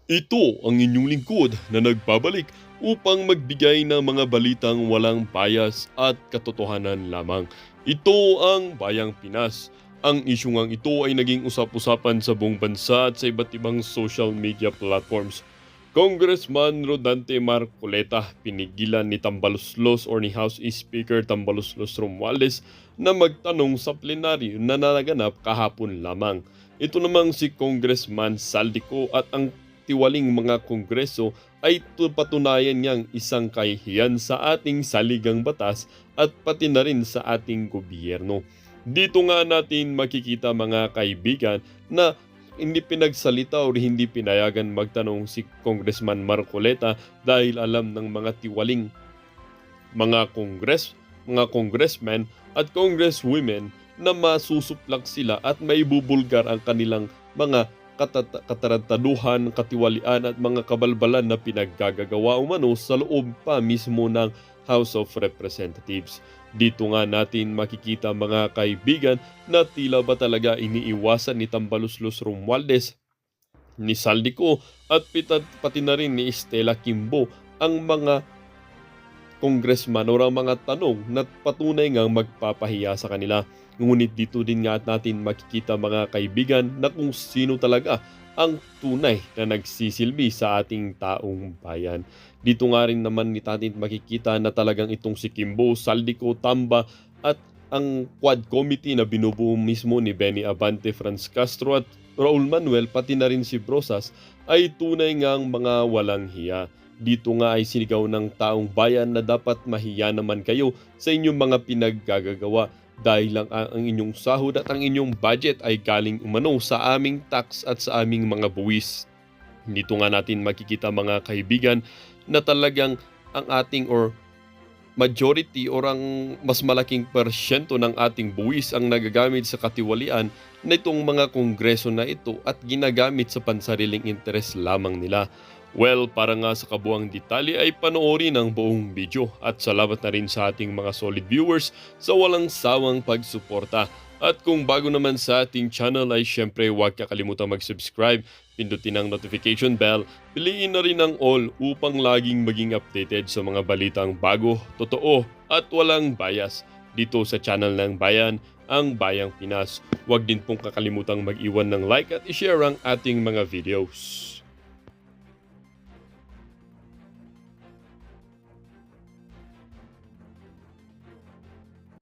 Ito ang inyong lingkod na nagbabalik upang magbigay ng mga balitang walang bias at katotohanan lamang. Ito ang Bayang Pinas. Ang isyungang ito ay naging usap-usapan sa buong bansa at sa iba't ibang social media platforms. Congressman Rodante Marcoleta pinigilan ni Tambaloslos or ni House Speaker Tambaloslos Romualdez na magtanong sa plenaryo na naganap kahapon lamang. Ito namang si Congressman Saldico at ang tiwaling mga kongreso ay patunayan niyang isang kahihiyan sa ating saligang batas at pati na rin sa ating gobyerno. Dito nga natin makikita mga kaibigan na hindi pinagsalita o hindi pinayagan magtanong si Congressman Marcoleta dahil alam ng mga tiwaling mga congressmen at congresswomen na masusuplak sila at maibubulgar ang kanilang mga katarantaduhan, katiwalian at mga kabalbalan na pinaggagawa umano sa loob pa mismo ng House of Representatives. Dito nga natin makikita mga kaibigan na tila ba talaga iniiwasan ni Tambaloslos Romualdez, ni Saldico at pati na rin ni Estela Kimbo ang mga congressman o ang mga tanong na patunay ngang magpapahiya sa kanila. Ngunit dito din nga natin makikita mga kaibigan na kung sino talaga ang tunay na nagsisilbi sa ating taong bayan. Dito nga rin naman natin makikita na talagang itong si Kimbo, Saldico, Tamba at ang quad committee na binubuo mismo ni Benny Abante, Franz Castro at Raul Manuel pati na rin si Brosas ay tunay ngang mga walang hiya. Dito nga ay sinigaw ng taong bayan na dapat mahiya naman kayo sa inyong mga pinaggagawa dahil lang ang inyong sahod at ang inyong budget ay galing umano sa aming tax at sa aming mga buwis. Dito nga natin makikita mga kaibigan na talagang ang ating or majority or ang mas malaking persyento ng ating buwis ang nagagamit sa katiwalian na itong mga kongreso na ito at ginagamit sa pansariling interes lamang nila. Well, para nga sa kabuang detalye ay panoorin ang buong video at salamat na rin sa ating mga solid viewers sa walang sawang pagsuporta. At kung bago naman sa ating channel ay syempre huwag kakalimutan mag-subscribe, pindutin ang notification bell, piliin na rin ang all upang laging maging updated sa mga balitang bago, totoo at walang bias dito sa channel ng Bayan, ang Bayang Pinas. Huwag din pong kakalimutang mag-iwan ng like at i-share ang ating mga videos.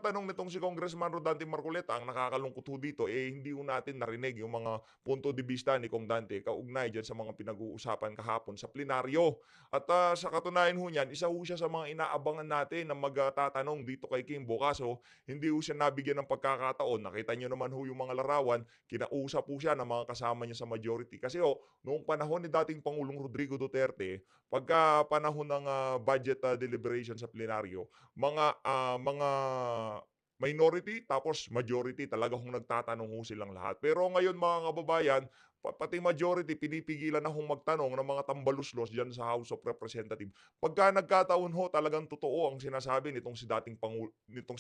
Tanong nitong si Congressman Rodante Marcoleta, ang nakakalungkot ho dito, hindi ho natin narinig yung mga punto de vista ni Kong Dante kaugnay dyan sa mga pinag-uusapan kahapon sa plenaryo. At sa katunayan ho niyan, isa ho siya sa mga inaabangan natin na magtatanong dito kay Kimbo. Kaso, hindi ho siya nabigyan ng pagkakataon. Nakita niyo naman ho yung mga larawan, kinausap po siya ng mga kasama niya sa majority. Kasi noong panahon ni dating Pangulong Rodrigo Duterte, pagka panahon ng budget deliberation sa plenaryo, mga minority tapos majority talaga kung nagtatanong ho silang lahat. Pero ngayon mga kababayan, pati majority pinipigilan na hong magtanong ng mga tambaluslos diyan sa House of Representatives. Pagka nagkataon ho talagang totoo ang sinasabi nitong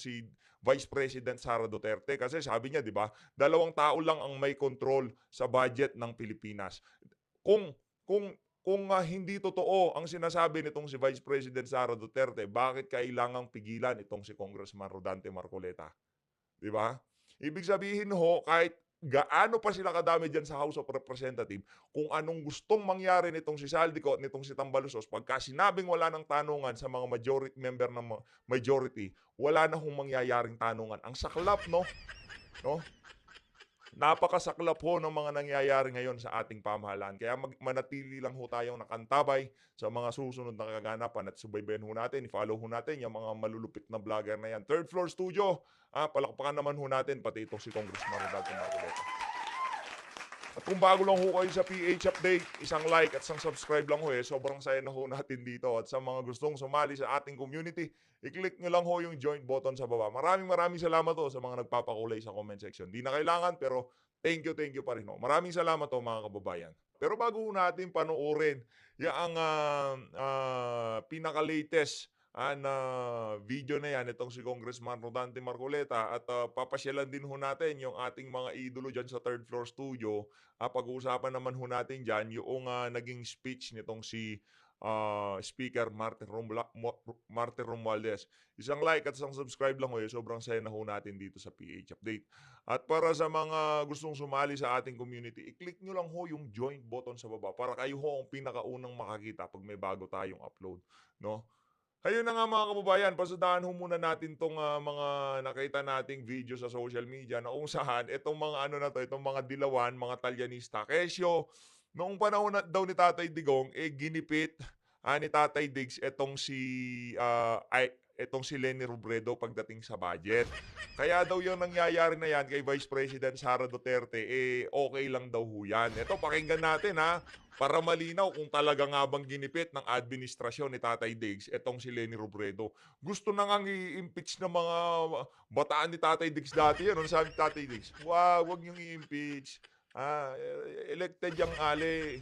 si Vice President Sara Duterte kasi sabi niya 'di ba, dalawang tao lang ang may control sa budget ng Pilipinas. Kung kung kung hindi totoo ang sinasabi nitong si Vice President Sara Duterte, bakit kailangang pigilan itong si Congressman Rodante Marcoleta, 'di ba? Ibig sabihin ho, kahit gaano pa sila kadami diyan sa House of Representatives, kung anong gustong mangyari nitong si Saldico at nitong si Tambalusos, pagka sinabing wala ng tanungan sa mga majority member ng majority, wala na hong mangyayaring tanungan. Ang saklap 'no? Napakasaklap ho ng mga nangyayari ngayon sa ating pamahalaan. Kaya manatili lang ho tayong nakantabay sa mga susunod na kaganapan at subaybayan ho natin, i-follow ho natin yung mga malulupit na vlogger na yan. Third Floor Studio, palakpakan naman ho natin, pati ito si Congressman Rodante Marcoleta. At kung bago lang ho kayo sa PH Update, isang like at isang subscribe lang ho sobrang saya na ho natin dito. At sa mga gustong sumali sa ating community, i-click nyo lang ho yung join button sa baba. Maraming salamat ho sa mga nagpapakulay sa comment section. Di na kailangan pero thank you pa rin ho. Maraming salamat ho mga kababayan. Pero bago ho natin panoorin yung pinaka-latest na video na yan itong si Congressman Rodante Marcoleta at papasyalan din ho natin yung ating mga idolo dyan sa third floor studio. Pag-uusapan naman ho natin dyan yung naging speech nitong si Speaker Martin Romualdez. Isang like at isang subscribe lang ho, sobrang saya na ho natin dito sa PH Update. At para sa mga gustong sumali sa ating community, i-click nyo lang ho yung join button sa baba para kayo ho ang pinakaunang makakita pag may bago tayong upload, no? Ayun na nga mga kababayan, pasadahan ho muna natin 'tong mga nakita nating video sa social media na kung saan itong mga ano na 'to, itong mga dilawan, mga talyanista, kesyo noong panahon na daw ni Tatay Digong, ginipit, ni Tatay Diggs itong si Leni Robredo pagdating sa budget. Kaya daw yung nangyayari na yan kay Vice President Sara Duterte, okay lang daw ho yan. Ito, pakinggan natin para malinaw kung talaga nga bang ginipit ng administrasyon ni Tatay Diggs itong si Leni Robredo. Gusto na ngang i-impeach ng mga bataan ni Tatay Diggs dati yan. Ano sabi ni Tatay Diggs? Wag niyong i-impeach. Elected yung ali.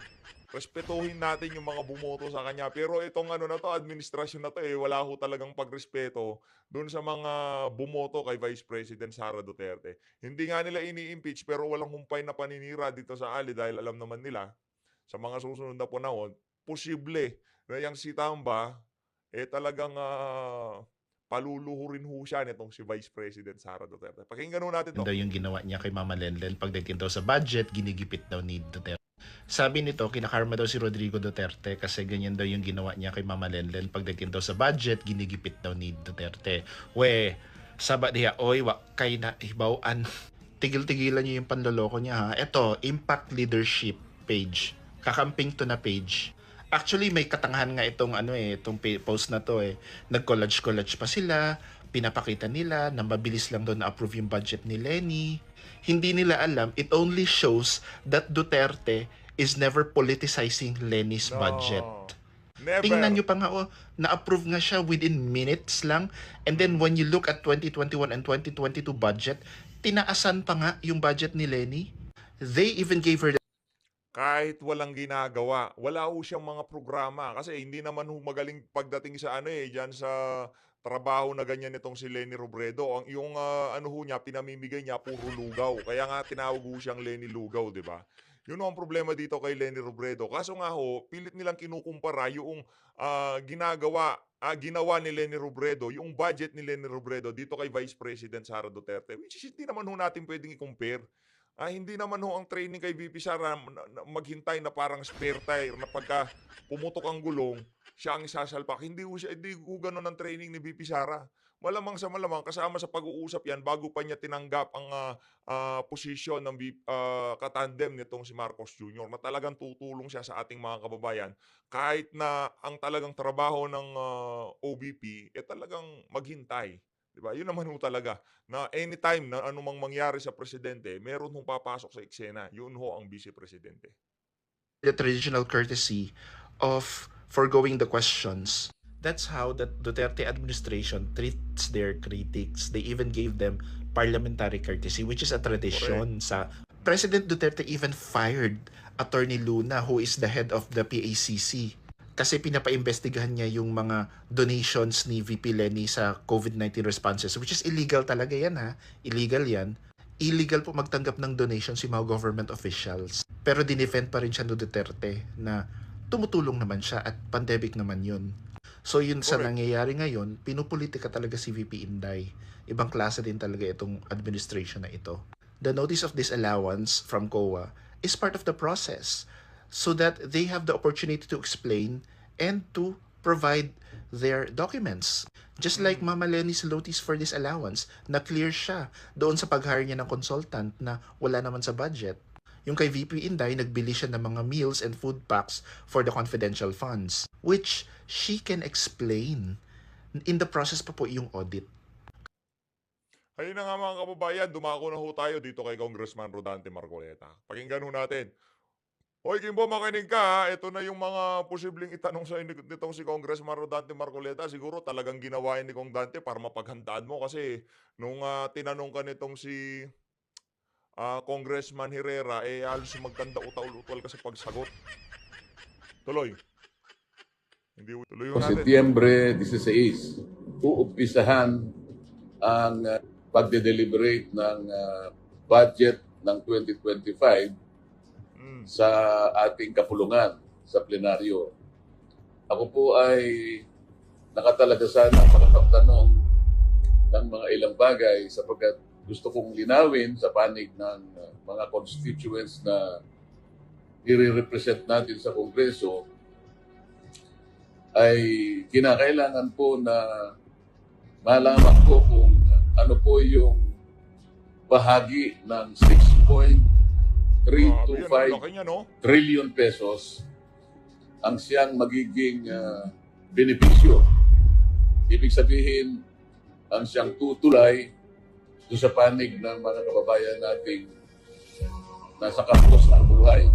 Respetuhin natin yung mga bumoto sa kanya. Pero itong ano na to, administrasyon na to, wala ho talagang pagrespeto doon sa mga bumoto kay Vice President Sara Duterte. Hindi nga nila ini-impeach pero walang humpay na paninira dito sa ali dahil alam naman nila sa mga susunod na panahon, posible na yang si Tamba, talagang paluluhurin ho siya nitong si Vice President Sara Duterte. Pakinggan ho natin to. Daw yung ginawa niya kay Mama Lenlen pagdating daw sa budget, ginigipit daw ni Duterte. Sabi nito, kinakarma daw si Rodrigo Duterte kasi ganyan daw yung ginawa niya kay Mama Lenlen pagdating daw sa budget, ginigipit daw ni Duterte. Saba diha, kay na hibawaan. Tigil-tigilan niyo yung panloloko niya ha. Ito, Impact Leadership page. Kakamping to na page. Actually, may katangahan nga itong post na to Nag-collage-collage pa sila, pinapakita nila na mabilis lang doon na-approve yung budget ni Lenny. Hindi nila alam, it only shows that Duterte is never politicizing Lenny's budget. Never. Tingnan nyo pa nga, na-approve nga siya within minutes lang. And then when you look at 2021 and 2022 budget, tinaasan pa nga yung budget ni Lenny. They even gave her Kahit walang ginagawa, wala ho siyang mga programa kasi hindi naman ho magaling pagdating sa diyan sa trabaho na ganyan nitong si Leni Robredo. Yung ano ho niya, pinamimigay niya puro lugaw. Kaya nga tinawag ho siyang Leni Lugaw, 'di ba? Yun ho ang problema dito kay Leni Robredo. Kaso nga ho, pilit nilang kinukumpara yung ginawa ni Leni Robredo, yung budget ni Leni Robredo dito kay Vice President Sara Duterte, which is hindi naman ho natin pwedeng i-compare. Hindi naman ho ang training kay VP Sara na maghintay na parang spare tire na pagka pumutok ang gulong, siya ang isasalpak. Hindi ho ganun ang training ni VP Sara. Malamang sa malamang, kasama sa pag-uusap yan bago pa niya tinanggap ang posisyon ng katandem nitong si Marcos Jr. na talagang tutulong siya sa ating mga kababayan. Kahit na ang talagang trabaho ng OBP, talagang maghintay. Diba? Yun naman ho talaga na anytime na anumang mangyari sa presidente, meron hong papasok sa eksena. Yun ho ang vice presidente. the traditional courtesy of foregoing the questions. That's how the Duterte administration treats their critics. They even gave them parliamentary courtesy, which is a tradition sa President Duterte even fired Attorney Luna, who is the head of the PACC. Kasi pinapaimbestigahan niya yung mga donations ni VP Lenny sa COVID-19 responses, which is illegal talaga yan ha. Illegal yan. Illegal po magtanggap ng donation si mga government officials. Pero dinefend pa rin siya ni Duterte na tumutulong naman siya at pandemic naman yun. So yun sa nangyayari ngayon, pinupolitika talaga si VP Inday. Ibang klase din talaga itong administration na ito. The notice of disallowance from COA is part of the process so that they have the opportunity to explain and to provide their documents. Just like Mama Lenny's notice for disallowance, na clear siya doon sa pag-hire niya ng consultant na wala naman sa budget. Yung kay VP Inday, nagbili siya ng mga meals and food packs for the confidential funds, which she can explain. In the process pa po yung audit. Ayun na nga mga kababayan, dumako na ho tayo dito kay Congressman Rodante Marcoleta. Pakinggan ho natin. Hoy Kimbo, makinig ka ha. Ito na yung mga posibleng itanong sa nitong si Congressman Rodante Marcoleta. Siguro talagang ginawa ni Kong Dante para mapaghandaan mo kasi nung tinanong ka nitong si Congressman Herrera, halos magkanda utaw-utwal ka sa pagsagot. Tuloy. Hindi tuloy O natin. Setyembre 16, uumpisahan ang pagde-deliberate ng budget ng 2025 sa ating kapulungan sa plenaryo. Ako po ay nakatalaga sana makapagtanong ng mga ilang bagay sapagkat gusto kong linawin sa panig ng mga constituents na i-represent natin sa Kongreso ay kinakailangan po na malaman ko kung ano po yung bahagi ng 6.325 Laki niya, no? trillion pesos ang siyang magiging benepisyo. Ibig sabihin, ang siyang tutulay doon sa panig ng mga kababayan nating nasa kampos ng buhay.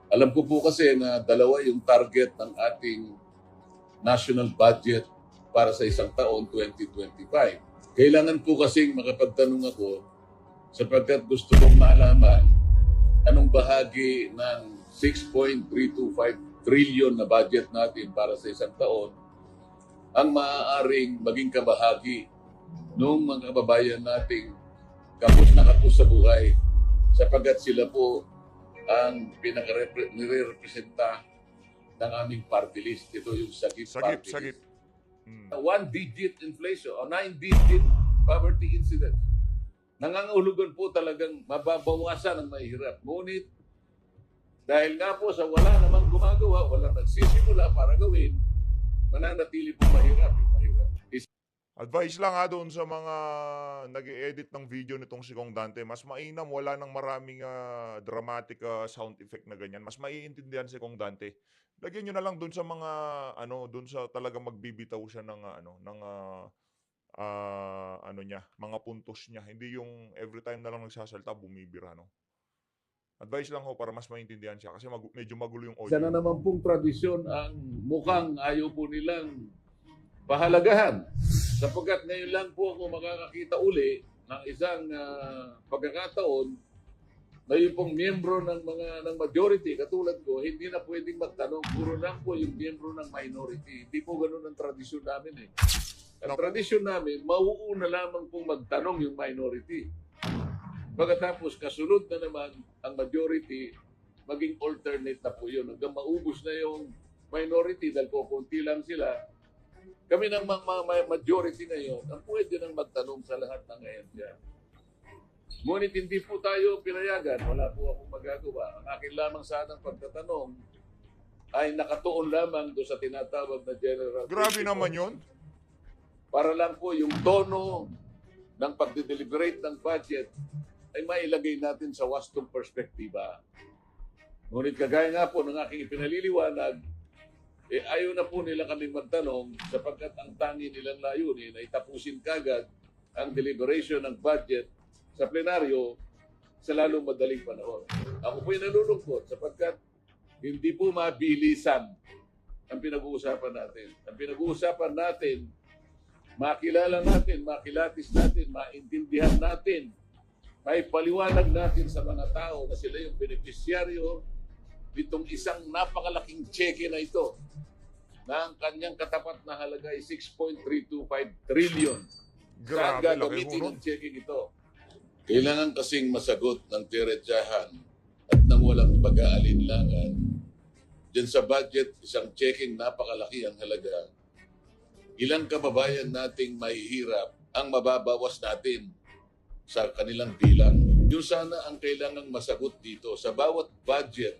Alam ko po kasi na dalawa yung target ng ating national budget para sa isang taon, 2025. Kailangan po kasing makapagtanong ako sapagkat gusto kong malaman anong bahagi ng 6.325 trillion na budget natin para sa isang taon ang maaaring maging kabahagi ng mga kababayan nating kapos na kapos sa buhay sapagkat sila po ang pinaka-representa ng aming party list. Ito yung Sagip party Sagip. list. 1-digit inflation o 9-digit poverty incidence. Nangangahulugan po talagang mababawasan ang mahirap. Ngunit dahil nga po sa wala namang gumagawa, walang nagsisimula para gawin, mananatili po mahirap yung mahirap. Advice lang doon sa mga nag-edit ng video nitong si Kong Dante. Mas mainam, wala nang maraming dramatic sound effect na ganyan. Mas maiintindihan si Kong Dante. Lagyan nyo na lang doon sa mga, doon sa talagang magbibitaw siya ng, niya, mga puntos niya. Hindi yung every time na lang nagsasalta, bumibira, no? Advice lang ho para mas maintindihan siya kasi medyo magulo yung audio. Isa na naman pong tradisyon ang mukhang ayaw po nilang pahalagahan. Sapagkat ngayon lang po ako makakakita uli ng isang pagkakataon na yung pong miyembro ng majority katulad ko, hindi na pwedeng magtanong. Puro lang po yung miyembro ng minority. Hindi po ganun ang tradisyon namin eh. Ang tradisyon namin, mauuna lamang pong magtanong yung minority. Pagkatapos, kasunod na naman ang majority, maging alternate na po yun. Hanggang maubos na yung minority dahil po konti lang sila. Kami ng mga majority ngayon, ang pwede nang magtanong sa lahat ng ahensya. Ngunit hindi po tayo pinayagan, wala po akong magagawa. Ang akin lamang sanang pagtatanong ay nakatuon lamang doon sa tinatawag na general. Grabe naman yun. Para lang po yung tono ng pagde-deliberate ng budget ay mailagay natin sa wastong perspektiba. Ngunit kagaya nga po ng aking ipinaliliwanag, ayaw na po nila kami magtanong sapagkat ang tangi nilang layunin ay tapusin kagad ang deliberation ng budget sa plenaryo sa lalong madaling panahon. Ako po'y nalulungkot sapagkat hindi po mabilisan ang pinag-uusapan natin. Ang pinag-uusapan natin, makilala natin, makilatis natin, maintindihan natin, may paliwanag natin sa mga tao na sila yung beneficiaryo nitong isang napakalaking cheque na ito na ang kanyang katapat na halaga ay 6.325 trillion. Saan Grabe, laki gagamitin ho, ang cheque ito? Kailangan kasing masagot ng diretsahan at nang walang pag-aalinlangan. Diyan sa budget, isang checking napakalaki ang halaga. Ilang kababayan nating mahihirap ang mababawas natin sa kanilang bilang. Yun sana ang kailangang masagot dito. Sa bawat budget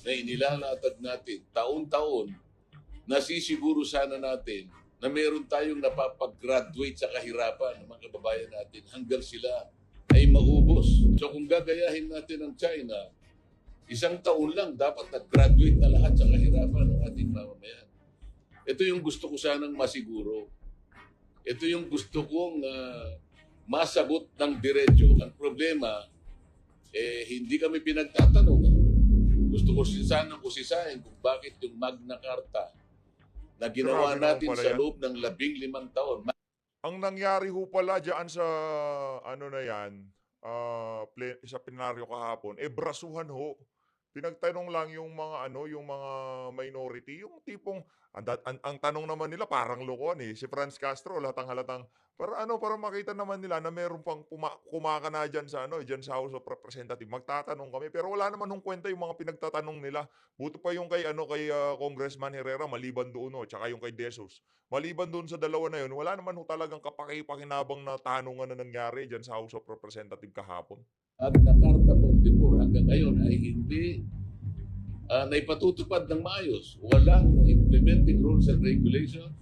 na inilalatag natin taon-taon, nasisiguro sana natin na meron tayong napapag-graduate sa kahirapan ng mga kababayan natin hanggang sila ay maubos. So kung gagayahin natin ang China, isang taon lang dapat nag-graduate na lahat sa kahirapan ng ating mamamayan. Ito yung gusto ko sanang masiguro. Ito yung gusto kong masagot ng diretso. Ang problema, hindi kami pinagtatanong. Gusto ko sanang kusisahin kung bakit yung Magna Carta na ginawa Grabe natin naman pala sa yan. loob ng 15 taon. Ang nangyari ho pala dyan sa sa plenaryo kahapon, brasuhan ho Pinagtanong lang yung mga ano, yung mga minority, yung tipong ang tanong naman nila parang lokohan, eh. Si Franz Castro halatang-halatang para makita naman nila na meron pang kumakana diyan sa ano, diyan sa House of Representatives. Magtatanong kami, pero wala naman nung kwenta yung mga pinagtatanong nila. Buti pa yung kay ano, Congressman Herrera maliban doon, oh, tsaka yung kay De Jesus. Maliban doon sa dalawa na yun, wala naman ho talagang kapaki-pakinabang na tanungan na nangyari diyan sa House of Representatives kahapon. At na Karta 44 hanggang ngayon ay hindi naipatutupad ng maayos. Walang implementing rules and regulations.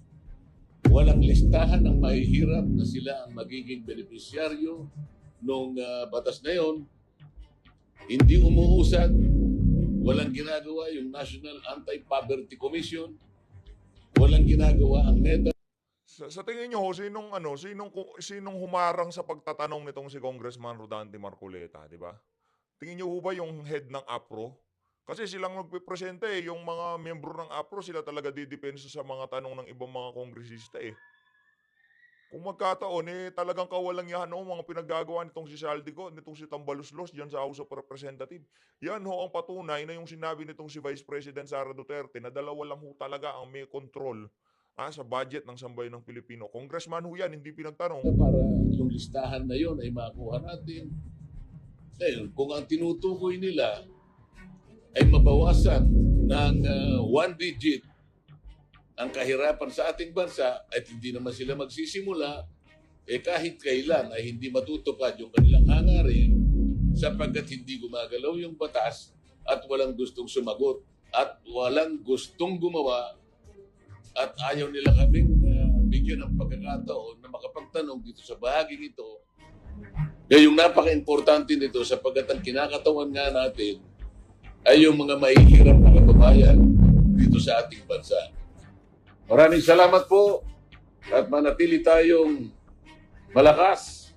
Walang listahan ng mahihirap na sila ang magiging benepisyaryo nung batas na yon. Hindi umuusad. Walang ginagawa yung National Anti-Poverty Commission. Walang ginagawa ang NEDA. Sa tingin niyo ho, sinong humarang sa pagtatanong nitong si Congressman Rodante Marcoleta, 'di ba? Tingin niyo ho ba yung head ng APRO? Kasi silang nagpepresente, eh, yung mga miyembro ng APRO sila talaga didepensa sa mga tanong ng ibang mga kongresista, eh. Kung magkataon, eh, talagang kawalang-yahan ho mga pinaggagawa nitong si Saldico, nitong si Tambaluslos diyan sa House of Representatives. Yan ho ang patunay na yung sinabi nitong si Vice President Sara Duterte na dalawa lang ho talaga ang may control sa budget ng sambayan ng Pilipino. Congressman ho yan, hindi pinagtanong. Para yung listahan na yon ay makuha natin. Dahil kung ang tinutukoy nila ay mabawasan ng 1 digit ang kahirapan sa ating bansa at hindi naman sila magsisimula, kahit kailan ay hindi matutupad yung kanilang hangarin sapagkat hindi gumagalaw yung batas at walang gustong sumagot at walang gustong gumawa at ayaw nila kaming bigyan ng pagkakataon na makapagtanong dito sa bahaging ito. Kaya yung napaka-importante nito sapagkat ang kinakatawan nga natin ay yung mga mahihirap na kababayan dito sa ating bansa. Maraming salamat po at manatili tayong malakas.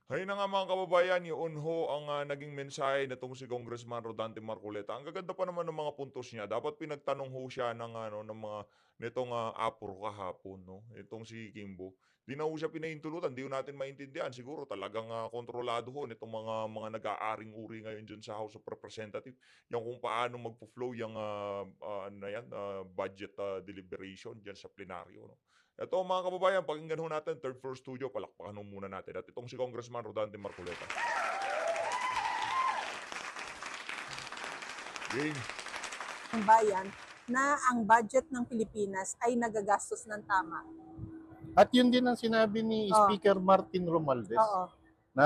Ayun na nga mga kababayan, yun ho ang naging mensahe nitong si Congressman Rodante Marcoleta. Ang gaganda pa naman ng mga puntos niya. Dapat pinagtanong ho siya ng mga nitong APRO kahapon, no? Itong si Kimbo. Di na ho siya pinaintulutan, di ho natin maintindihan. Siguro talagang kontrolado ho nitong mga nag-aaring uri ngayon dyan sa House of Representatives. Yung kung paano magpo-flow yung budget deliberation dyan sa plenaryo, no? Ito mga kababayan, pakinggan ho natin, third floor studio, palakpakan ho muna natin. At itong si Congressman Rodante Marcoleta. Game. Ng bayan na ang budget ng Pilipinas ay nagagastos ng tama. At yun din ang sinabi ni Oo. Speaker Martin Romualdez Oo. na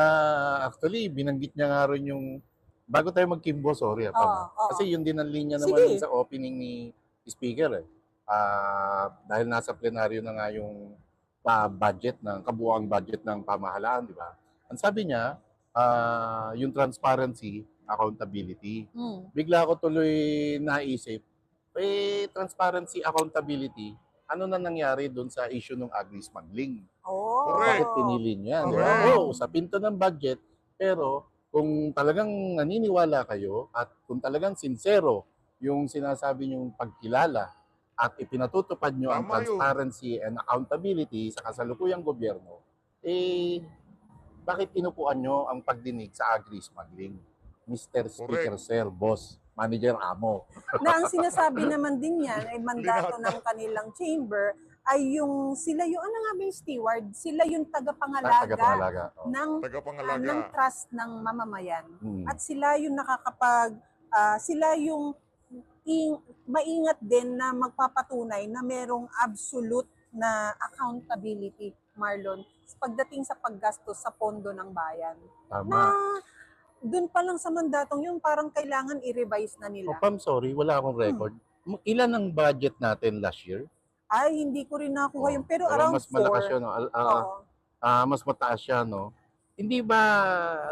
actually binanggit niya nga rin yung bago tayo magkimbo, sorry Oo, pa. oo. Kasi yun din ang linya Sige. naman sa opening ni Speaker eh. Dahil nasa plenaryo na nga yung budget ng kabuuang budget ng pamahalaan, di ba? Ang sabi niya, yung transparency, accountability. Bigla ako tuloy naisip, transparency, accountability, ano na nangyari doon sa issue ng agri-smuggling? Oh. Correct. Bakit pinili niya? Di ba? Correct. Oo, sa pinto ng budget, pero kung talagang naniniwala kayo at kung talagang sincero yung sinasabi niyong pagkilala at ipinatutupad niyo ang Tama yun. transparency and accountability sa kasalukuyang gobyerno, bakit inupuan niyo ang pagdinig sa agri-smuggling? Mr. Speaker, Sir, Boss, Manager, Amo. Na ang sinasabi naman din yan ay mandato ng kanilang chamber ay yung sila yung ano nga ba yung steward, sila yung tagapangalaga Tagapangalaga. Oh. ng Tagapangalaga. ng trust ng mamamayan. Hmm. At sila yung sila yung maingat din na magpapatunay na merong absolute na accountability, Marlon, pagdating sa paggastos sa pondo ng bayan. Tama. Na dun pa lang sa mandatong yun, parang kailangan i-revise na nila. Oh, Pam, sorry, wala akong record. Ilan ang budget natin last year? Ay, hindi ko rin nakuha yun. Pero around mas malakas 4. yun. No? Oo. Mas mataas siya, no? Hindi ba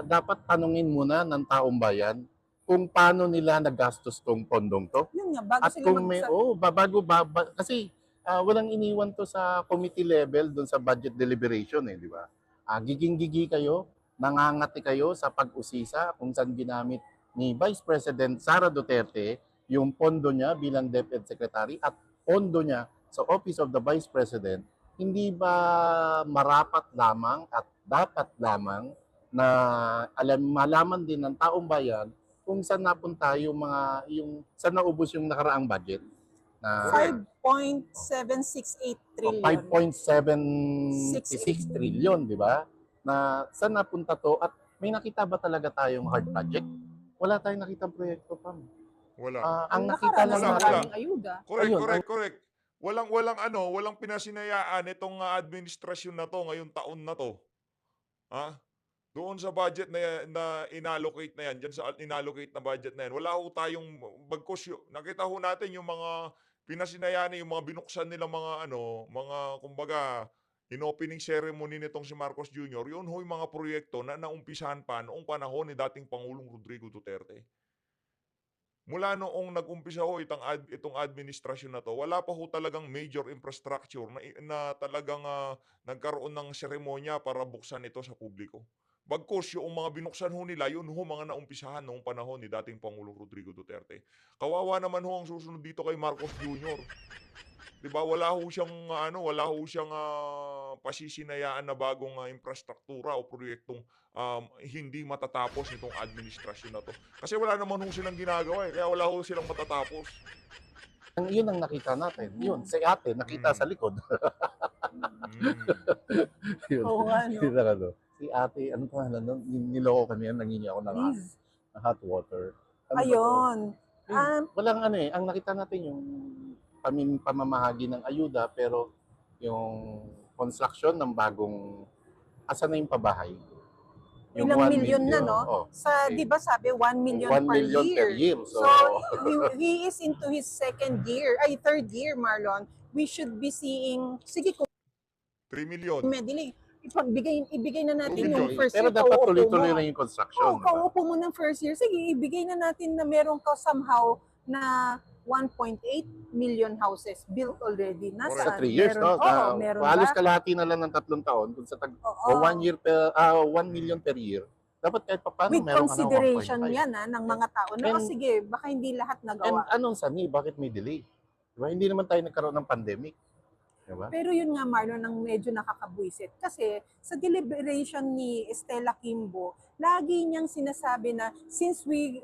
dapat tanungin muna ng taong bayan kung paano nila nagastos tong pondong to? Yun nga, bago At sila kung may, bago kasi walang iniwan to sa committee level doon sa budget deliberation, di ba? Giging-gigi kayo, nangangati kayo sa pag-usisa kung saan ginamit ni Vice President Sara Duterte yung pondo niya bilang DepEd Secretary at pondo niya sa Office of the Vice President. Hindi ba marapat lamang at dapat lamang na malaman din ng taong bayan kung saan napunta yung saan naubos yung nakaraang budget na 5.768 trillion. 5.76 trillion, di ba? Na saan napunta to at may nakita ba talaga tayong hard project? Wala tayong nakita proyekto pa. Wala. Ang nakita lang Wala, natin, maraming ayuda. Correct. Walang pinasinayaan itong administrasyon na to ngayong taon na to. Ha? Doon sa budget na inallocate na yan, dyan sa inallocate na budget na yan, wala ho tayong bagkos nakita ho natin yung mga pinasinayaan, yung mga binuksan nila mga kumbaga in-opening ceremony nitong si Marcos Jr. Yun ho yung mga proyekto na naumpisahan pa noong panahon ni dating Pangulong Rodrigo Duterte. Mula noong nag-umpisa ho itong administrasyon na to, wala pa ho talagang major infrastructure na talagang nagkaroon ng seremonya para buksan ito sa publiko. Bagkus yung mga binuksan ho nila, yun ho mga naumpisahan noong panahon ni dating Pangulong Rodrigo Duterte. Kawawa naman ho ang susunod dito kay Marcos Jr. 'Di ba? Wala ho siyang pasisinayaan na bagong infrastruktura o proyektong hindi matatapos nitong administrasyon na to. Kasi wala naman ho silang ginagawa kaya wala ho silang matatapos. yun ang nakita natin. Yun, si ate, nakita sa likod. Mm. Yun. Oo nga, no? Yun lang, ano. Si ate, ano pa, niloko kami yan, nangingi ako ng Liz. hot water. Ano ba to? Ayun. Walang ang nakita natin yung pamamahagi ng ayuda, pero yung construction ng bagong, asa na yung pabahay? Ilang 1 milyon na, no? Oh, Sa, okay. di ba sabi, 1 million, 1 million per year. So, he is into his third year, Marlon. We should be seeing, sige, kung 3 million. medley, ibigay na natin 2 yung million. first Pero year. dapat kauupo tuloy-tuloy mo. na yung construction. Oo, diba? kauupo mo ng first year. Sige, ibigay na natin na meron ka somehow na 1.8 million houses built already. Sa Nasaan? 3 years, meron, no? Oo, meron Halos ba? kalahati na lang ng 3 taon kung sa Oo. 1 million per year. Dapat kahit paano With meron ka ng consideration 1.5. yan ng mga tao. Na, And- sige, baka hindi lahat And nagawa. anong sani? Bakit may delay? Diba? Hindi naman tayo nagkaroon ng pandemic. Diba? Pero yun nga, Marlon, ang medyo nakakabwisit. Kasi sa deliberation ni Estela Kimbo, lagi niyang sinasabi na since we're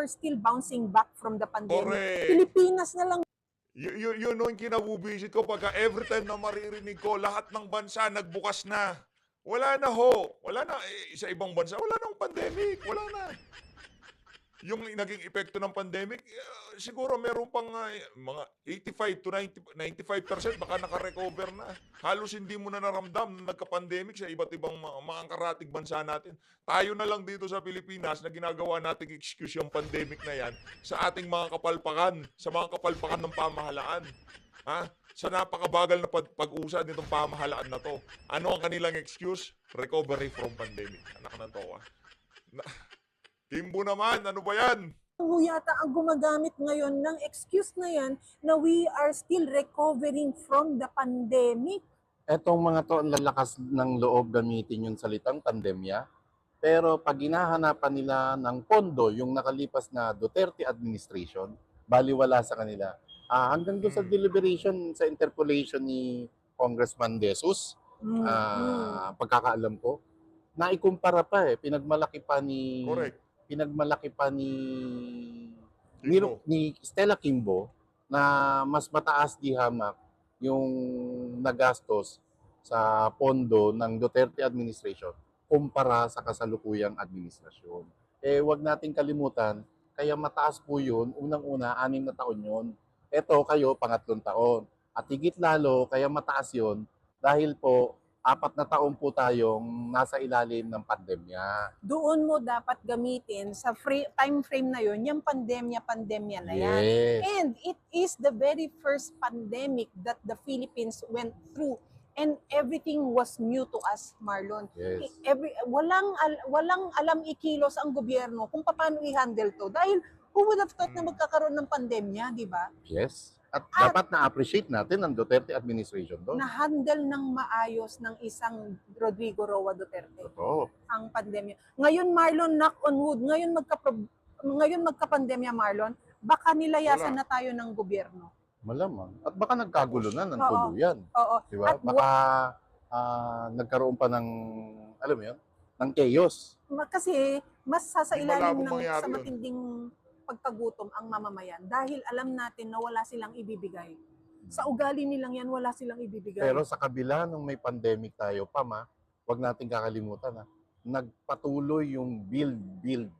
still bouncing back from the pandemic, Correct. Pilipinas na lang Yun yung kinabubisit ko pagka every time na maririnig ko, lahat ng bansa nagbukas na. Wala na ho. Wala na. Sa ibang bansa, wala na ang pandemic. Wala na. Yung naging epekto ng pandemic, siguro meron pang mga 85 to 95% baka naka-recover na. Halos hindi mo na naramdam na nagka-pandemic sa iba't ibang mga karatig bansa natin. Tayo na lang dito sa Pilipinas na ginagawa nating excuse yung pandemic na yan sa ating mga kapalpakan, sa mga kapalpakan ng pamahalaan. Ha? Sa napakabagal na pag-usad nitong pamahalaan na to. Ano ang kanilang excuse? Recovery from pandemic. Anak ng towa. Kimbo naman, ano ba yan? ho yata ang gumagamit ngayon ng excuse na yan na we are still recovering from the pandemic. Etong mga to, ang lalakas ng loob gamitin yung salitang pandemya. Pero pag hinahanapan nila ng pondo yung nakalipas na Duterte administration, baliwala sa kanila. Hanggang doon sa deliberation, sa interpolation ni Congressman De Jesus, pagkakaalam ko, naikumpara pa pinagmalaki pa ni Correct. ni Stella Kimbo na mas mataas di hamak yung nagastos sa pondo ng Duterte administration kumpara sa kasalukuyang administrasyon. Wag nating kalimutan, kaya mataas po yun, unang-una, 6 na taon yun. Eto kayo, 3 taon. At higit lalo, kaya mataas yun, dahil po, 4 na taon po tayong nasa ilalim ng pandemya. Doon mo dapat gamitin sa time frame na yun, yung pandemya na yan. Yes. And it is the very first pandemic that the Philippines went through. And everything was new to us, Marlon. Yes. Walang alam ikilos ang gobyerno kung paano i-handle to. Dahil who would have thought na magkakaroon ng pandemya, di ba? Yes. At dapat na-appreciate natin ang Duterte administration doon. Na-handle ng maayos ng isang Rodrigo Roa Duterte Totoo. ang pandemya. Ngayon, Marlon, knock on wood, ngayon magka-pandemya, Marlon, baka nilayasan Wala. na tayo ng gobyerno. Malamang. At baka nagkagulo na ng Oo. tuluyan. Oo. Di ba? At Baka nagkaroon pa ng, alam mo yun, ng chaos. Kasi mas sasailalim malabong ng mangyari sa yun. matinding pagkagutom ang mamamayan dahil alam natin na wala silang ibibigay. Sa ugali nilang yan, wala silang ibibigay. Pero sa kabila nung may pandemic tayo, wag nating kakalimutan nagpatuloy yung build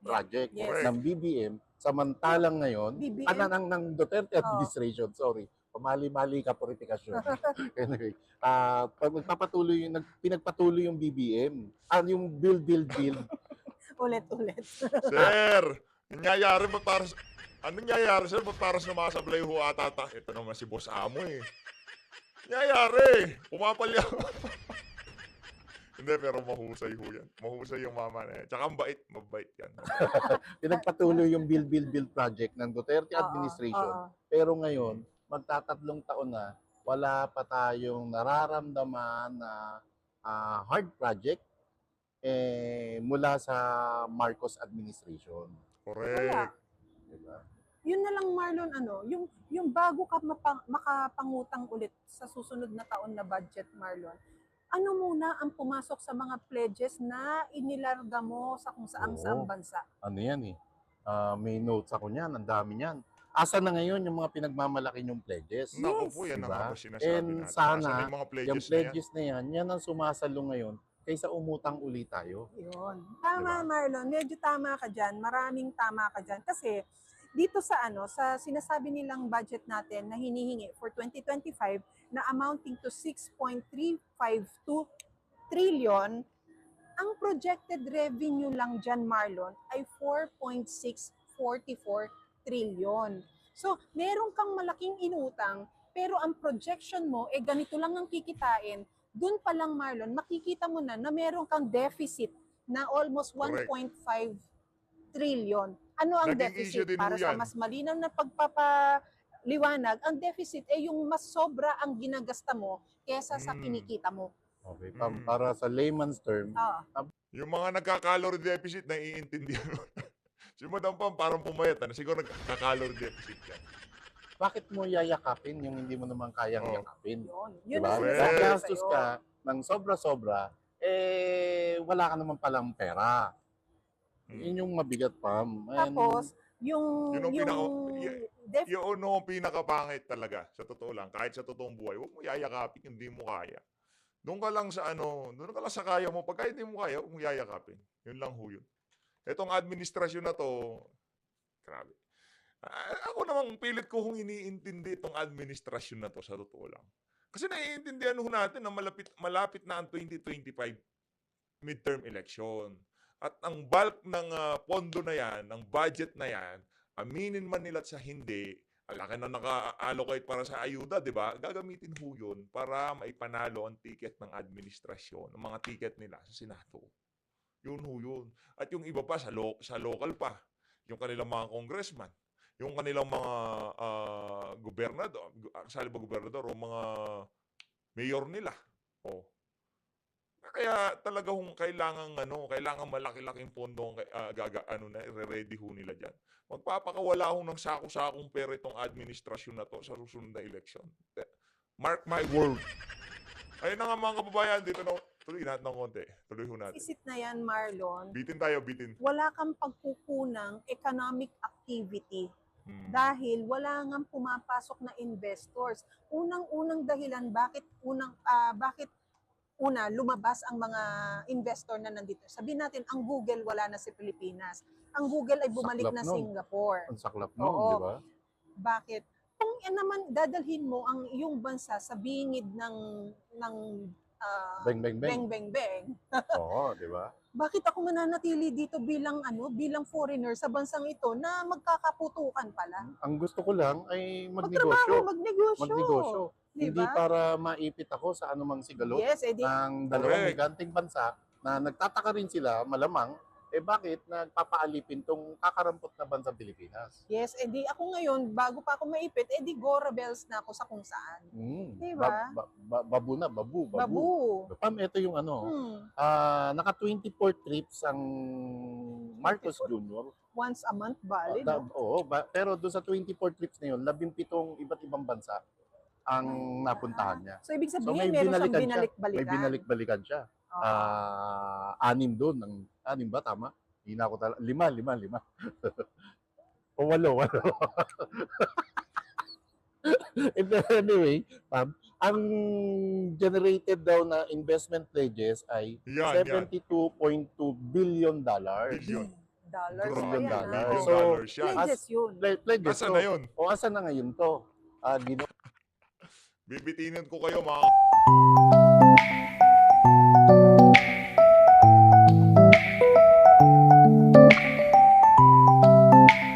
project Yes. ng BBM, samantalang ngayon, BBM? ng Duterte administration, sorry, pamali-mali ka purifikasyon. Anyway, pag pinagpatuloy yung BBM, yung build. Ulit-ulit. Sir, nangyayari ba para sa... Anong nangyayari, sir? Ba't para sumasablay ho atata? Ito naman si Boss Amo eh. Nangyayari! Pumapalya. Hindi, pero mahusay ho yan. Mahusay yung mama na yan. Tsaka mabait yan. Pinagpatuloy yung build project ng Duterte Oo, administration. oo. Pero ngayon, magtatatlong taon na, wala pa tayong nararamdaman na hard project mula sa Marcos administration. Correct. Diba? Yun na lang, Marlon, yung bago ka makapangutang ulit sa susunod na taon na budget, Marlon, ano muna ang pumasok sa mga pledges na inilarga mo sa kung saang bansa? Ano yan eh? May notes ako niyan, ang dami niyan. Asa na ngayon yung mga pinagmamalaki yung pledges? Naku po, yan ang Diba? mga sinasabi And natin. sana, Nasaan yung mga pledges yung na yan? pledges na yan ang sumasalo ngayon kaysa umutang uli tayo. Yun. Tama, Diba? Marlon. Medyo tama ka dyan. Maraming tama ka dyan. Kasi dito sa sa sinasabi nilang budget natin na hinihingi for 2025 na amounting to 6.352 trillion, ang projected revenue lang dyan, Marlon, ay 4.644 trillion. So, meron kang malaking inutang, pero ang projection mo, ganito lang ang kikitain. Doon pa lang, Marlon, makikita mo na meron kang deficit na almost Correct. 1.5 trillion. Ano ang Naging issue deficit? din Para ho sa yan. mas malinaw na pagpapaliwanag, ang deficit ay yung mas sobra ang ginagasta mo kesa sa kinikita mo. Okay, Mm. para sa layman's term, Yung mga nagka-calorie deficit, naiintindihan mo. Si Madam Pam parang pumayat na. Siguro nagka-calorie deficit yan. bakit mo yayakapin yung hindi mo naman kayang Oh. yakapin? Yun Diba? ang Correct. sinasabi ko Gagastos sa'yo. ka ng sobra-sobra, wala ka naman palang pera. Yun yung mabigat, Pam. And Tapos, yung Yun ang deficit, Yun ang pinakapangit talaga. Sa totoo lang. Kahit sa totoong buhay, huwag mo yayakapin, hindi mo kaya. Doon ka lang sa doon ka lang sa kaya mo. Pagka hindi mo kaya, huwag mo yayakapin. Yun lang ho yun. Itong administrasyon na to, grabe. Ako namang pilit ko kung iniintindi itong administrasyon na to sa totoo lang. Kasi naiintindihan ho natin na malapit na ang 2025 midterm election. At ang bulk ng pondo na yan, ng budget na yan, aminin man nila sa hindi, alaki na naka-allocate para sa ayuda, di ba? Gagamitin ho yun para maipanalo ang ticket ng administrasyon, ang mga ticket nila sa Senado. Yun ho yun. At yung iba pa, sa local pa, yung kanilang mga congressman, yung kanilang mga gobernador, kasali ba gobernador, o mga mayor nila. Oh. Kaya talaga kailangan malaki-laking pondo ang ready ho nila diyan. Magpapakawala ho ng sako-sakong pera itong administrasyon na to sa susunod na election. Mark my word. Ayun na nga mga kababayan, dito na tuloy natin ng konti. Tuloy ho natin. deficit na yan, Marlon, Bitin tayo, bitin. wala kang pagkukunang economic activity dahil wala ngang pumapasok na investors. Unang-unang dahilan bakit lumabas ang mga investor na nandito. Sabihin natin, ang Google wala na sa Pilipinas. Ang Google ay bumalik Saklap na nun. Singapore. ang saklap nun, Oo. di ba? Bakit? Kung naman dadalhin mo ang iyong bansa sa bingid ng Beng, beng, beng. beng beng beng, Oo, di ba? bakit ako mananatili dito bilang foreigner sa bansang ito na magkakaputukan pala? Ang gusto ko lang ay Magtrabaho, magnegosyo. magnegosyo. Hindi Diba? para maipit ako sa anumang sigalo Yes, ng dalawang Correct. higanting bansa na nagtataka rin sila, malamang, bakit nagpapaalipin tong kakarampot na bansang Pilipinas? yes, ako ngayon, bago pa ako maipit, go rebels na ako sa kung saan. Diba? Babu. Babu. Pam, ito yung naka 24 trips ang Marcos Jr. Once a month, bali, no? Oo, pero doon sa 24 trips na yun, 17 iba't ibang bansa ang napuntahan niya. So, ibig So sabihin, meron siyang binalikan siya. May binalik-balikan. binalik-balikan siya. Anim doon. Anim ba? Tama? Hindi na ako talaga. Lima. O walo. Anyway, ang generated daw na investment pledges ay Yan. $72.2 billion. Billion. Dollars. Grabe, Billion Ayan, dollar. billion So, dollars yan. Pledges yun. Pledges Asan to. na yun? O asan na ngayon to? Bibitinin ko kayo mga